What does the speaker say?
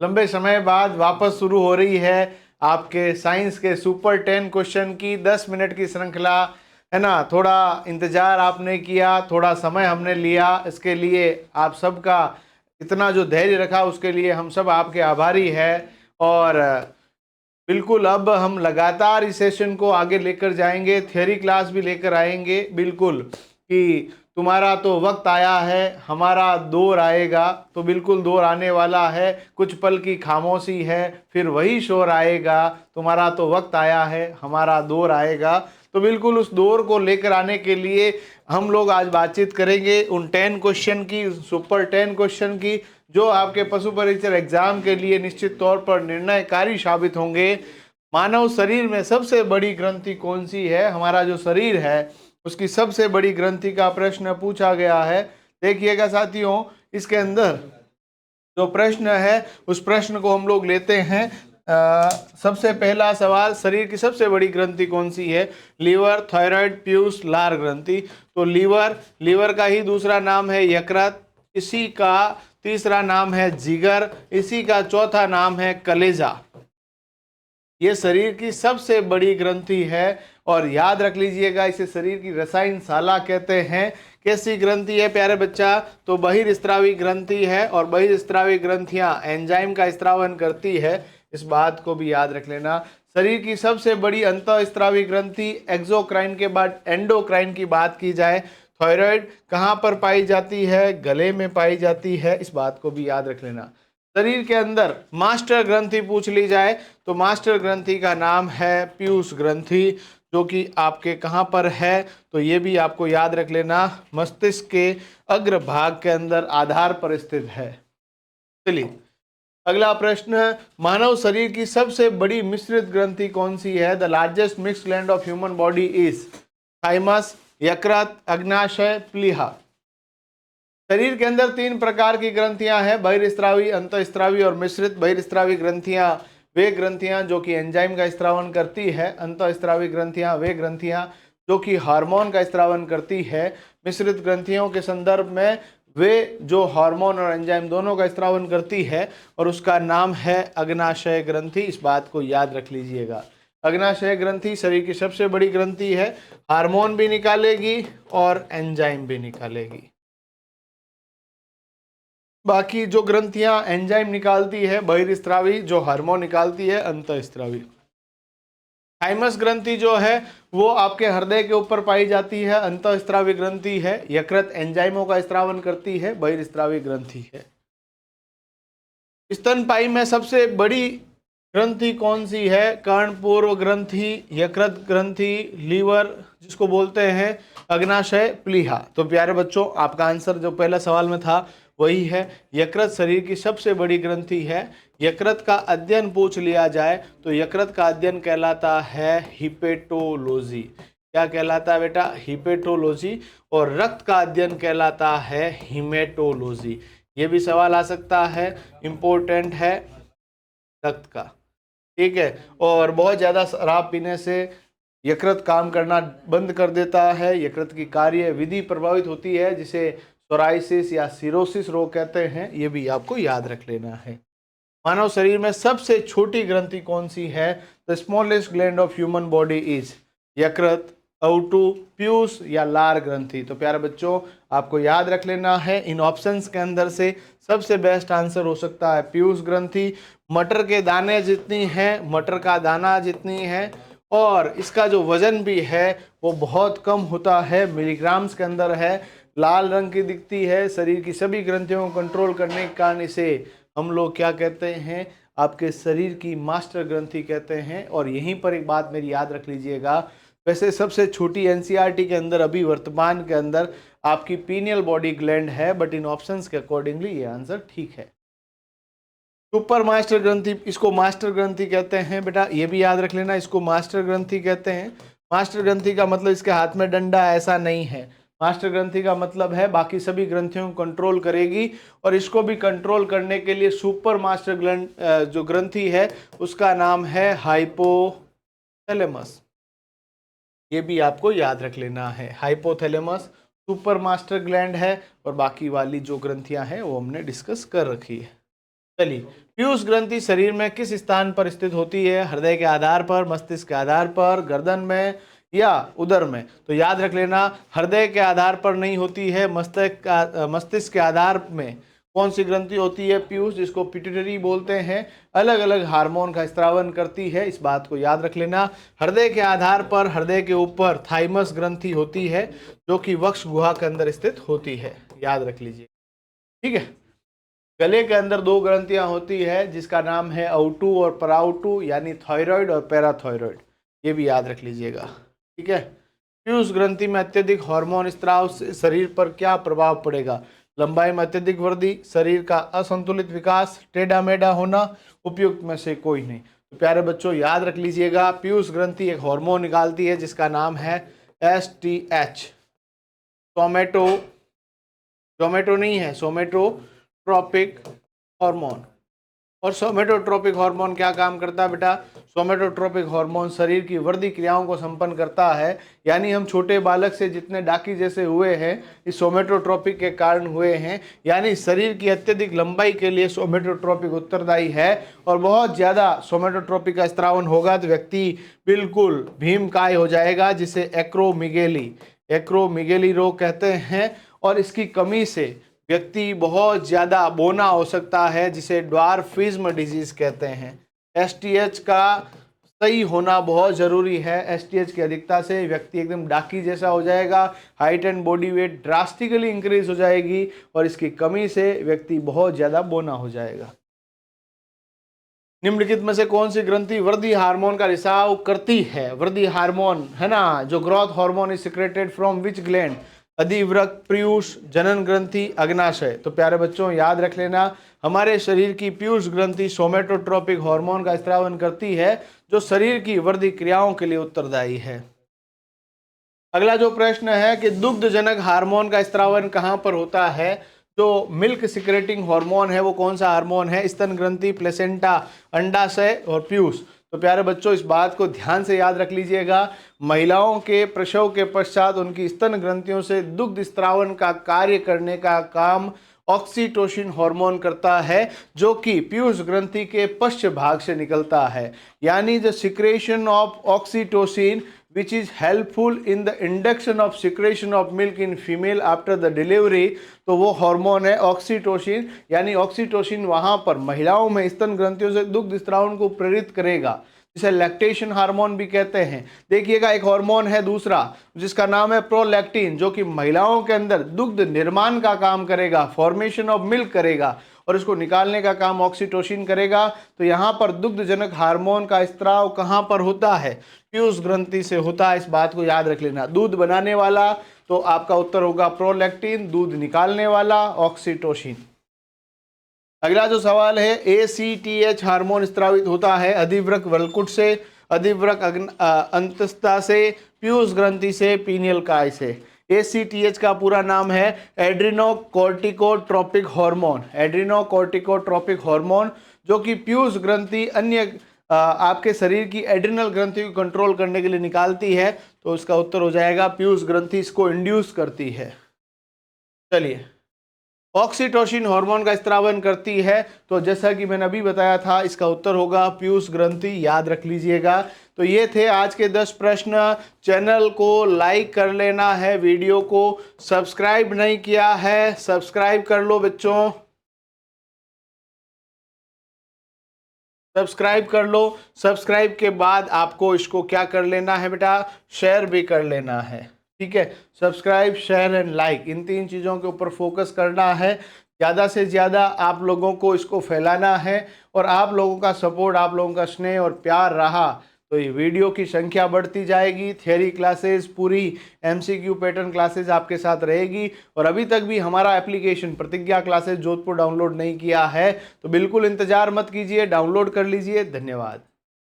लंबे समय बाद वापस शुरू हो रही है आपके साइंस के सुपर 10 क्वेश्चन की 10 मिनट की श्रृंखला, है ना। थोड़ा इंतजार आपने किया, थोड़ा समय हमने लिया, इसके लिए आप सबका इतना जो धैर्य रखा उसके लिए हम सब आपके आभारी है। और बिल्कुल अब हम लगातार इस सेशन को आगे लेकर जाएंगे, थियोरी क्लास भी लेकर आएंगे। बिल्कुल कि तुम्हारा तो वक्त आया है, हमारा दौर आएगा, तो बिल्कुल दौर आने वाला है। कुछ पल की खामोशी है, फिर वही शोर आएगा। तुम्हारा तो वक्त आया है, हमारा दौर आएगा। तो बिल्कुल उस दौर को लेकर आने के लिए हम लोग आज बातचीत करेंगे उन 10 क्वेश्चन की, सुपर 10 क्वेश्चन की, जो आपके पशु परीक्षण एग्जाम के लिए निश्चित तौर पर निर्णयकारी साबित होंगे। मानव शरीर में सबसे बड़ी ग्रंथि कौन सी है? हमारा जो शरीर है उसकी सबसे बड़ी ग्रंथि का प्रश्न पूछा गया है। देखिएगा साथियों, इसके अंदर जो प्रश्न है उस प्रश्न को हम लोग लेते हैं। सबसे पहला सवाल, शरीर की सबसे बड़ी ग्रंथि कौन सी है? लीवर, थायराइड, पीयूष, लार ग्रंथि। तो लीवर का ही दूसरा नाम है यकृत, इसी का तीसरा नाम है जिगर, इसी का चौथा नाम है कलेजा। ये शरीर की सबसे बड़ी ग्रंथि है और याद रख लीजिएगा, इसे शरीर की रसायनशाला कहते हैं। कैसी ग्रंथि है प्यारे बच्चा? तो बहिर्स्रावी ग्रंथि है और बहिर्स्रावी ग्रंथियां एंजाइम का स्त्रावन करती है, इस बात को भी याद रख लेना। शरीर की सबसे बड़ी अंतःस्रावी ग्रंथि एक्सोक्राइन के बाद एंडोक्राइन की बात की जाए, थायराइड कहाँ पर पाई जाती है? गले में पाई जाती है, इस बात को भी याद रख लेना। शरीर के अंदर मास्टर ग्रंथि पूछ ली जाए तो मास्टर ग्रंथि का नाम है पीयूष ग्रंथि, जो कि आपके कहाँ पर है? तो ये भी आपको याद रख लेना, मस्तिष्क के अग्र भाग के अंदर आधार पर स्थित है। चलिए अगला प्रश्न, मानव शरीर की सबसे बड़ी मिश्रित ग्रंथि कौन सी है? The largest mixed gland of human body is thymus, यकृत, अग्नाशय, प्लीहा। शरीर के अंदर 3 प्रकार की ग्रंथियां हैं, बहिर्स्रावी, अंतःस्रावी और मिश्रित। बहिर्स्रावी ग्रंथियां वे ग्रंथियां जो कि एंजाइम का स्त्रावन करती है, अंतःस्रावी ग्रंथियां वे ग्रंथियां जो कि हार्मोन का स्त्रावन करती है। मिश्रित ग्रंथियों के संदर्भ में वे जो हार्मोन और एंजाइम दोनों का स्त्रावन करती है और उसका नाम है अग्नाशय ग्रंथि, इस बात को याद रख लीजिएगा। अग्नाशय ग्रंथि शरीर की सबसे बड़ी ग्रंथि है, हार्मोन भी निकालेगी और एंजाइम भी निकालेगी। बाकी जो ग्रंथियां एंजाइम निकालती है बहिर्स्रावी, जो हार्मोन निकालती है अंतःस्रावी। थाइमस ग्रंथि जो है वो आपके हृदय के ऊपर पाई जाती है, अंतःस्रावी ग्रंथि है। यकृत एंजाइमों का स्त्रावन करती है, बहिर्स्रावी ग्रंथि है। स्तनपायी में सबसे बड़ी ग्रंथि कौन सी है? कर्णपूर्व ग्रंथि, यकृत ग्रंथि, लीवर जिसको बोलते हैं, अग्नाशय, प्लीहा। तो प्यारे बच्चों आपका आंसर जो पहला सवाल में था वही है, यकृत शरीर की सबसे बड़ी ग्रंथि है। यकृत का अध्ययन पूछ लिया जाए तो यकृत का अध्ययन कहलाता है हिपेटोलॉजी। क्या कहलाता है बेटा? हिपेटोलॉजी। और रक्त का अध्ययन कहलाता है हिमेटोलॉजी। ये भी सवाल आ सकता है, इंपॉर्टेंट है रक्त का, ठीक है। और बहुत ज़्यादा शराब पीने से यकृत काम करना बंद कर देता है, यकृत की कार्य विधि प्रभावित होती है, जिसे सोराइसिस या सिरोसिस रोग कहते हैं। ये भी आपको याद रख लेना है। मानव शरीर में सबसे छोटी ग्रंथि कौन सी है? The smallest gland of human body is यकृत, औटू, पीयूष या लार ग्रंथि। तो प्यारे बच्चों आपको याद रख लेना है, इन ऑप्शंस के अंदर से सबसे बेस्ट आंसर हो सकता है पीयूष ग्रंथि। मटर के दाने जितनी है, मटर का दाना जितनी है, और इसका जो वजन भी है वो बहुत कम होता है, मिलीग्राम्स के अंदर है, लाल रंग की दिखती है। शरीर की सभी ग्रंथियों को कंट्रोल करने के कारण इसे हम लोग क्या कहते हैं? आपके शरीर की मास्टर ग्रंथि कहते हैं। और यहीं पर एक बात मेरी याद रख लीजिएगा, वैसे सबसे छोटी एनसीईआरटी के अंदर अभी वर्तमान के अंदर आपकी पीनियल बॉडी ग्लैंड है, बट इन ऑप्शंस के अकॉर्डिंगली ये आंसर ठीक है। सुपर मास्टर ग्रंथि, इसको मास्टर ग्रंथि कहते हैं बेटा, ये भी याद रख लेना, इसको मास्टर ग्रंथि कहते हैं। मास्टर ग्रंथि का मतलब इसके हाथ में डंडा, ऐसा नहीं है। मास्टर ग्रंथि का मतलब है बाकी सभी ग्रंथियों को कंट्रोल करेगी, और इसको भी कंट्रोल करने के लिए सुपर मास्टर ग्लैंड जो ग्रंथि है उसका नाम है हाइपोथैलेमस। ये भी आपको याद रख लेना है, हाइपोथैलेमस सुपर मास्टर ग्लैंड है, और बाकी वाली जो ग्रंथियां हैं वो हमने डिस्कस कर रखी है। चलिए पीयूष ग्रंथि शरीर में किस स्थान पर स्थित होती है? हृदय के आधार पर, मस्तिष्क के आधार पर, गर्दन में या उदर में? तो याद रख लेना, हृदय के आधार पर नहीं होती है, मस्तिष्क के आधार में कौन सी ग्रंथि होती है? पीयूष, जिसको पिट्यूटरी बोलते हैं, अलग अलग हार्मोन का स्त्रावन करती है, इस बात को याद रख लेना। हृदय के आधार पर हृदय के ऊपर थाइमस ग्रंथि होती है, जो कि वक्ष गुहा के अंदर स्थित होती है, याद रख लीजिए। ठीक है। गले के अंदर दो ग्रंथियां होती है, जिसका नाम है आउटू और पराउटू, यानी थायराइड और पैराथायराइड, ये भी याद रख लीजिएगा। ठीक है। पीयूष ग्रंथि में अत्यधिक हार्मोन स्त्राव से शरीर पर क्या प्रभाव पड़ेगा? लंबाई में अत्यधिक वृद्धि, शरीर का असंतुलित विकास, टेढ़ा मेढ़ा होना, उपयुक्त में से कोई नहीं। तो प्यारे बच्चों याद रख लीजिएगा, पीयूष ग्रंथि एक हार्मोन निकालती है जिसका नाम है STH, सोमेटो नहीं है, सोमेटोट्रोपिक हार्मोन। और सोमेटोट्रोपिक हार्मोन क्या काम करता है बेटा? सोमेटोट्रोपिक हार्मोन शरीर की वृद्धि क्रियाओं को संपन्न करता है, यानी हम छोटे बालक से जितने डाकी जैसे हुए हैं, इस सोमेटोट्रोपिक के कारण हुए हैं, यानी शरीर की अत्यधिक लंबाई के लिए सोमेटोट्रोपिक उत्तरदायी है। और बहुत ज़्यादा सोमेटोट्रोपिक का स्त्रावन होगा तो व्यक्ति बिल्कुल भीमकाय हो जाएगा, जिसे एक्रोमिगेली रोग कहते हैं। और इसकी कमी से व्यक्ति बहुत ज़्यादा बौना हो सकता है, जिसे ड्वार्फिज्म डिजीज कहते हैं। STH का सही होना बहुत ज़रूरी है। STH की अधिकता से व्यक्ति एकदम डाकी जैसा हो जाएगा, height and body weight drastically increase हो जाएगी, और इसकी कमी से व्यक्ति बहुत ज़्यादा बौना हो जाएगा। निम्नलिखित में से कौन सी ग्रंथि वृद्धि हार्मोन का रिसाव करती है? वृद्धि हार्मोन है ना, जो growth hormone is secreted from which gland? अधिवृक्क, पीयूष, जनन ग्रंथि, अग्नाशय। तो प्यारे बच्चों याद रख लेना, हमारे शरीर की पीयूष ग्रंथि सोमेटोट्रोपिक हार्मोन का स्त्रावन करती है, जो शरीर की वृद्धि क्रियाओं के लिए उत्तरदायी है। अगला जो प्रश्न है कि दुग्धजनक हार्मोन का स्त्रावन कहाँ पर होता है? जो मिल्क सिक्रेटिंग हार्मोन है वो कौन सा हार्मोन है? स्तन ग्रंथि, प्लेसेंटा, अंडाशय और पीयूष। तो प्यारे बच्चों इस बात को ध्यान से याद रख लीजिएगा, महिलाओं के प्रसव के पश्चात उनकी स्तन ग्रंथियों से दुग्ध स्त्रावन का कार्य करने का काम ऑक्सीटोसिन हार्मोन करता है, जो कि पीयूष ग्रंथि के पश्च भाग से निकलता है। यानी the secretion of oxytocin which is helpful in the induction of secretion of milk in female after the delivery। तो वो हार्मोन है ऑक्सीटोसिन, यानी ऑक्सीटोसिन वहाँ पर महिलाओं में स्तन ग्रंथियों से दुग्ध स्त्रावन को प्रेरित करेगा, जिसे लैक्टेशन हार्मोन भी कहते हैं। देखिएगा एक हार्मोन है दूसरा जिसका नाम है प्रोलैक्टिन, जो कि महिलाओं के अंदर दुग्ध निर्माण का काम करेगा, फॉर्मेशन ऑफ मिल्क करेगा, और इसको निकालने का काम ऑक्सीटोसिन करेगा। तो यहाँ पर दुग्धजनक हार्मोन का स्त्राव कहाँ पर होता है? पीयूष ग्रंथि से होता है, इस बात को याद रख लेना। दूध बनाने वाला तो आपका उत्तर होगा प्रोलैक्टिन, दूध निकालने वाला ऑक्सीटोसिन। अगला जो सवाल है, ACTH हार्मोन स्त्रावित होता है अधिवृक्क वल्कुट से, अधिवृक्क अंतस्था से, पीयूष ग्रंथि से, पीनियल काय से। ACTH का पूरा नाम है एड्रिनोकोर्टिकोट्रोपिक हार्मोन, एड्रिनोकोर्टिकोट्रोपिक हार्मोन, जो कि पीयूष ग्रंथि अन्य आपके शरीर की एड्रिनल ग्रंथि को कंट्रोल करने के लिए निकालती है। तो इसका उत्तर हो जाएगा पीयूष ग्रंथि इसको इंड्यूस करती है। चलिए, ऑक्सीटोसिन हार्मोन का स्त्रावन करती है, तो जैसा कि मैंने अभी बताया था इसका उत्तर होगा पीयूष ग्रंथि, याद रख लीजिएगा। तो ये थे आज के 10 प्रश्न। चैनल को लाइक कर लेना है, वीडियो को सब्सक्राइब नहीं किया है सब्सक्राइब कर लो बच्चों, सब्सक्राइब कर लो। सब्सक्राइब के बाद आपको इसको क्या कर लेना है बेटा? शेयर भी कर लेना है। ठीक है, सब्सक्राइब, शेयर एंड लाइक, इन 3 चीज़ों के ऊपर फोकस करना है। ज़्यादा से ज़्यादा आप लोगों को इसको फैलाना है, और आप लोगों का सपोर्ट, आप लोगों का स्नेह और प्यार रहा तो ये वीडियो की संख्या बढ़ती जाएगी। थियरी क्लासेस, पूरी MCQ पैटर्न क्लासेस आपके साथ रहेगी। और अभी तक भी हमारा एप्लीकेशन प्रतिज्ञा क्लासेस जोधपुर डाउनलोड नहीं किया है तो बिल्कुल इंतज़ार मत कीजिए, डाउनलोड कर लीजिए। धन्यवाद।